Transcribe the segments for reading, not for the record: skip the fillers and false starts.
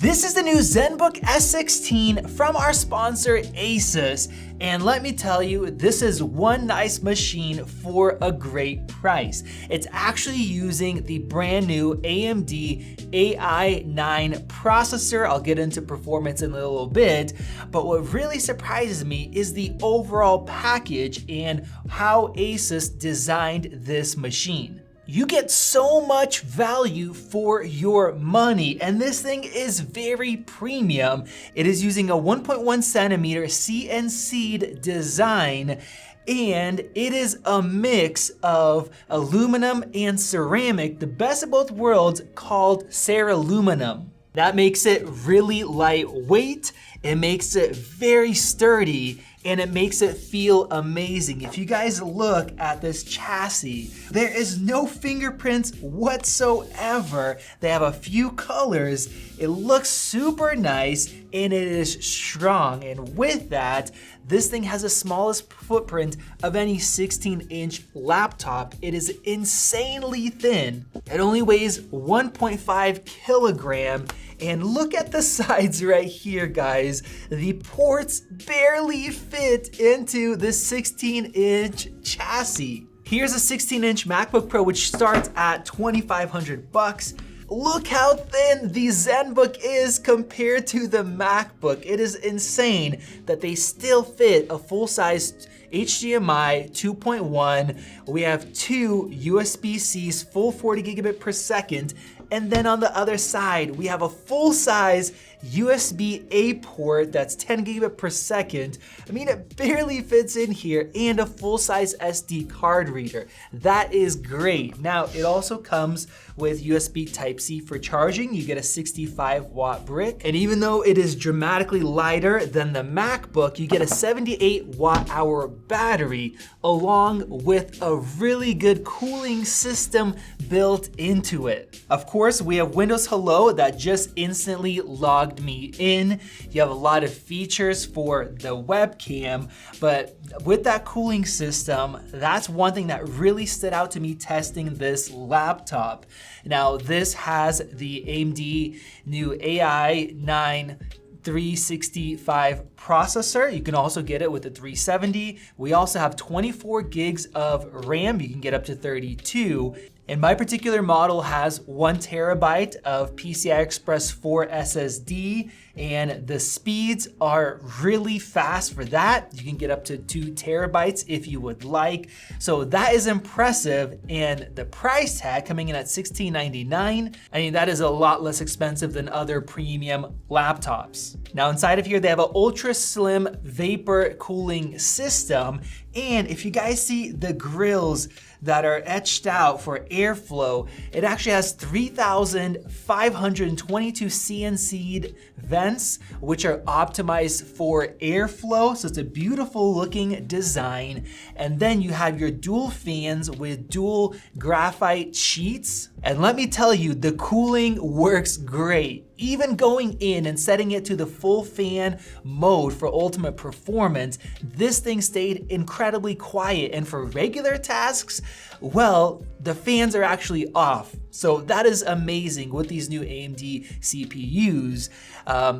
This is the new Zenbook S16 from our sponsor ASUS, and let me tell you, this is one nice machine for a great price. It's actually using the brand new AMD AI9 processor. I'll get into performance in a little bit, but what really surprises me is the overall package and how ASUS designed this machine. You get so much value for your money, and this thing is very premium. It is using a 1.1 centimeter CNC'd design, and it is a mix of aluminum and ceramic, the best of both worlds, called Ceraluminum. That makes it really lightweight, it makes it very sturdy, and it makes it feel amazing. If you guys look at this chassis, there is no fingerprints whatsoever. They have a few colors. It looks super nice and it is strong. And with that, this thing has the smallest footprint of any 16-inch laptop. It is insanely thin. It only weighs 1.5 kilogram. And look at the sides right here, guys. The ports barely fit into this 16-inch chassis. Here's a 16-inch MacBook Pro, which starts at $2,500. Look how thin the Zenbook is compared to the MacBook. It is insane that they still fit a full-size HDMI 2.1. We have two USB-Cs, full 40 gigabit per second. And then on the other side, we have a full-size USB-A port that's 10 gigabit per second. I mean, it barely fits in here, and a full-size SD card reader. That is great. Now, it also comes with USB Type-C for charging. You get a 65-watt brick. And even though it is dramatically lighter than the MacBook, you get a 78-watt-hour battery, along with a really good cooling system built into it. Of course, we have Windows Hello that just instantly logged me in. You have a lot of features for the webcam, but with that cooling system, that's one thing that really stood out to me testing this laptop. Now, this has the AMD new AI9 365 processor. You can also get it with a 370. We also have 24 gigs of RAM. You can get up to 32. And my particular model has 1 terabyte of PCI Express 4 SSD, and the speeds are really fast for that. You can get up to 2 terabytes if you would like. So that is impressive, and the price tag coming in at $1699, I mean, that is a lot less expensive than other premium laptops. Now inside of here, they have an ultra slim vapor cooling system, and if you guys see the grills that are etched out for airflow, it actually has 3,522 CNC'd vents, which are optimized for airflow. So it's a beautiful looking design. And then you have your dual fans with dual graphite sheets. And let me tell you, the cooling works great. Even going in and setting it to the full fan mode for ultimate performance, this thing stayed incredibly quiet. And for regular tasks, well, the fans are actually off. So that is amazing with these new AMD CPUs.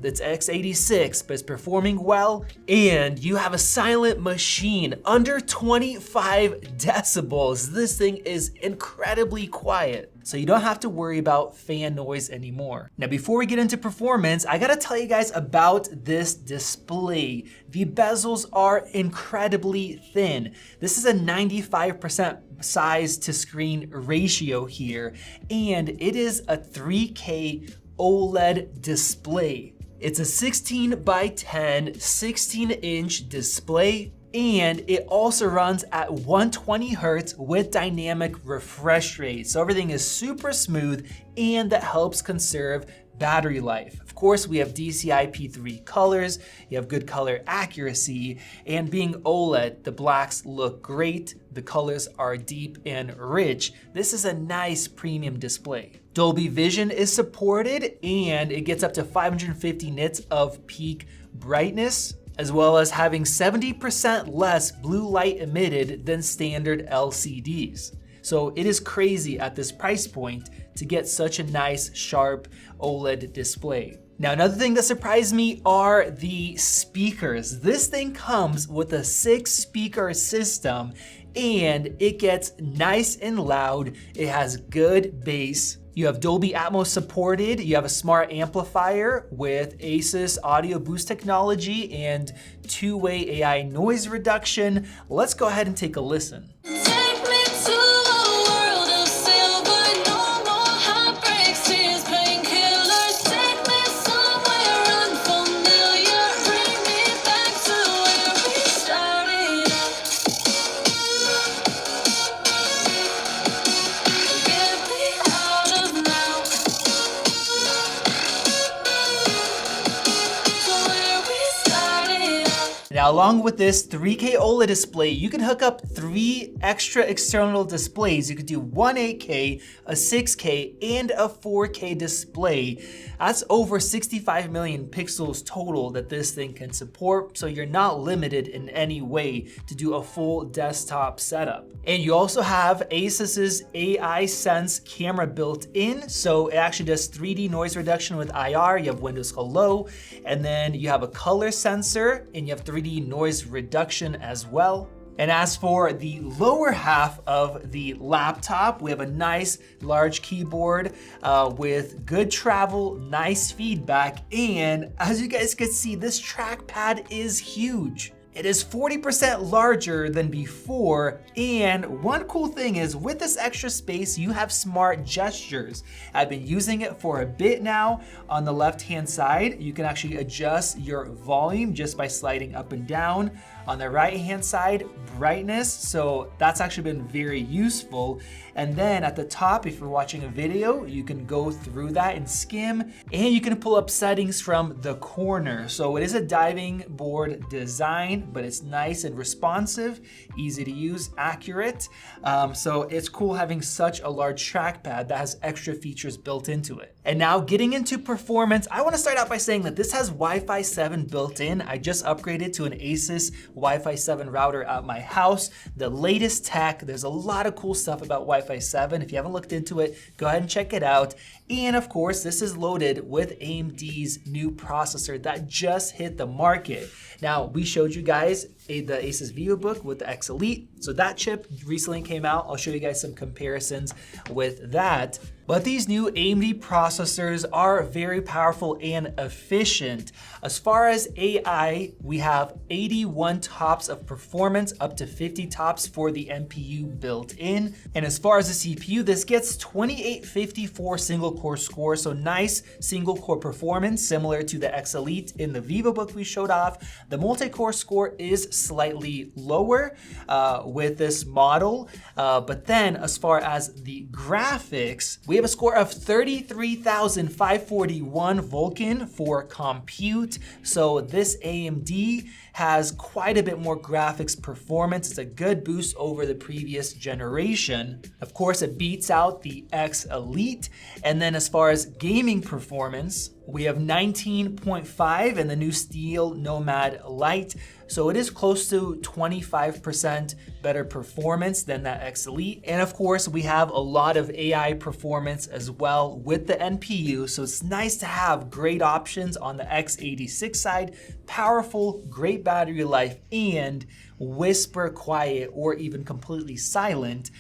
It's x86, but it's performing well. And you have a silent machine under 25 decibels. This thing is incredibly quiet. So you don't have to worry about fan noise anymore. Now, before we get into performance, I gotta tell you guys about this display. The bezels are incredibly thin. This is a 95% size to screen ratio here, and it is a 3K OLED display. It's a 16 by 10, 16-inch display, and it also runs at 120 Hertz with dynamic refresh rate. So everything is super smooth, and that helps conserve battery life. Of course, we have DCI-P3 colors, you have good color accuracy, and being OLED, the blacks look great, the colors are deep and rich. This is a nice premium display. Dolby Vision is supported, and it gets up to 550 nits of peak brightness, as well as having 70% less blue light emitted than standard LCDs. So it is crazy at this price point to get such a nice, sharp OLED display. Now, another thing that surprised me are the speakers. This thing comes with a 6-speaker system and it gets nice and loud. It has good bass. You have Dolby Atmos supported. You have a smart amplifier with ASUS audio boost technology and 2-way AI noise reduction. Let's go ahead and take a listen. Now, along with this 3K OLED display, you can hook up 3 extra external displays. You could do one 8K, a 6K, and a 4K display. That's over 65 million pixels total that this thing can support, so you're not limited in any way to do a full desktop setup. And you also have ASUS's AI Sense camera built in, so it actually does 3D noise reduction with IR. You have Windows Hello, and then you have a color sensor, and you have 3D noise reduction as well. And as for the lower half of the laptop, we have a nice large keyboard with good travel, nice feedback, and as you guys can see, this trackpad is huge. It is 40% larger than before, and one cool thing is with this extra space, you have smart gestures. I've been using it for a bit now. On the left-hand side, you can actually adjust your volume just by sliding up and down. On the right-hand side, brightness, so that's actually been very useful. And then at the top, if you're watching a video, you can go through that and skim, and you can pull up settings from the corner. So it is a diving board design, but it's nice and responsive, easy to use, accurate. So it's cool having such a large trackpad that has extra features built into it. And now getting into performance, I want to start out by saying that this has Wi-Fi 7 built in. I just upgraded to an ASUS Wi-Fi 7 router at my house. The latest tech, there's a lot of cool stuff about Wi-Fi 7. If you haven't looked into it, go ahead and check it out. And of course, this is loaded with AMD's new processor that just hit the market. Now, we showed you guys the ASUS VivoBook with the X Elite. So that chip recently came out. I'll show you guys some comparisons with that. But these new AMD processors are very powerful and efficient. As far as AI, we have 81 tops of performance, up to 50 tops for the NPU built in. And as far as the CPU, this gets 2854 single core score. So nice single core performance, similar to the X Elite in the VivoBook we showed off. The multi-core score is slightly lower with this model. But then as far as the graphics, we have a score of 33,541 Vulkan for compute. So this AMD has quite a bit more graphics performance. It's a good boost over the previous generation. Of course, it beats out the X Elite. And then as far as gaming performance, we have 19.5 in the new Steel Nomad Lite. So it is close to 25% better performance than that X Elite. And of course, we have a lot of AI performance as well with the NPU. So it's nice to have great options on the x86 side, powerful, great battery life, and whisper quiet or even completely silent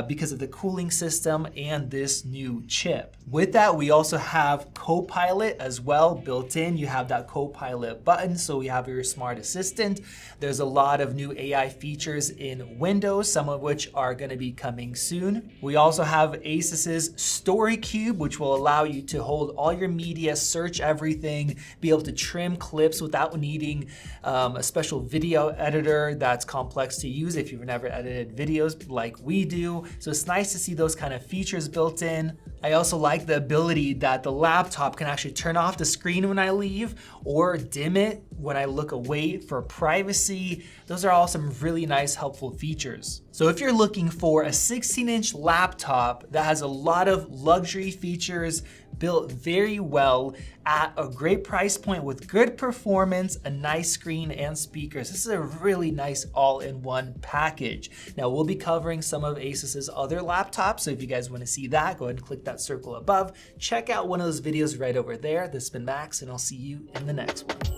because of the cooling system and this new chip. With that, we also have Copilot as well built in. You have that Copilot button, so we have your smart assistant. There's a lot of new AI features in Windows, some of which are going to be coming soon. We also have ASUS's Story Cube, which will allow you to hold all your media, search everything, be able to trim clips without needing a special video editor that's complex to use if you've never edited videos like we do. So it's nice to see those kind of features built in. I also like the ability that the laptop can actually turn off the screen when I leave or dim it when I look away for privacy. Those are all some really nice, helpful features. So if you're looking for a 16-inch laptop that has a lot of luxury features, built very well at a great price point with good performance, a nice screen and speakers. This is a really nice all-in-one package. Now we'll be covering some of ASUS's other laptops, so if you guys want to see that, go ahead and click that circle above. Check out one of those videos right over there. This has been Max, and I'll see you in the next one.